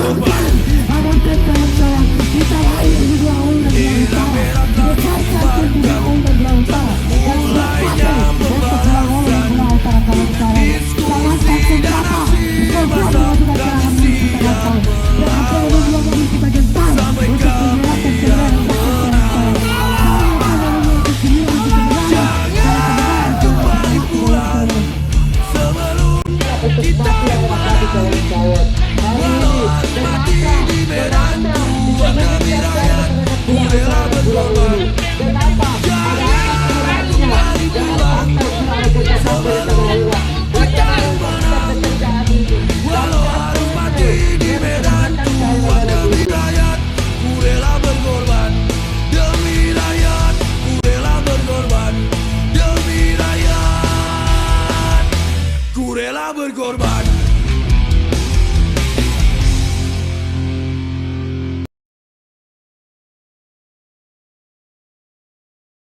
berkorban. Inilah merah Taliban, kamu mulainya pembahasan diskusi dan aksi masa tradisi yang melawan sampai kami yang menang. Jangan kembali pulang sebelum kita tahu, walau harus mati di medan juang demi rakyat, ku rela berkorban. Jangan kembali pulang sebelum kita menang, walau harus mati di medan juang demi rakyat, ku rela berkorban. Demi rakyat, ku rela berkorban. Demi rakyat, ku rela berkorban.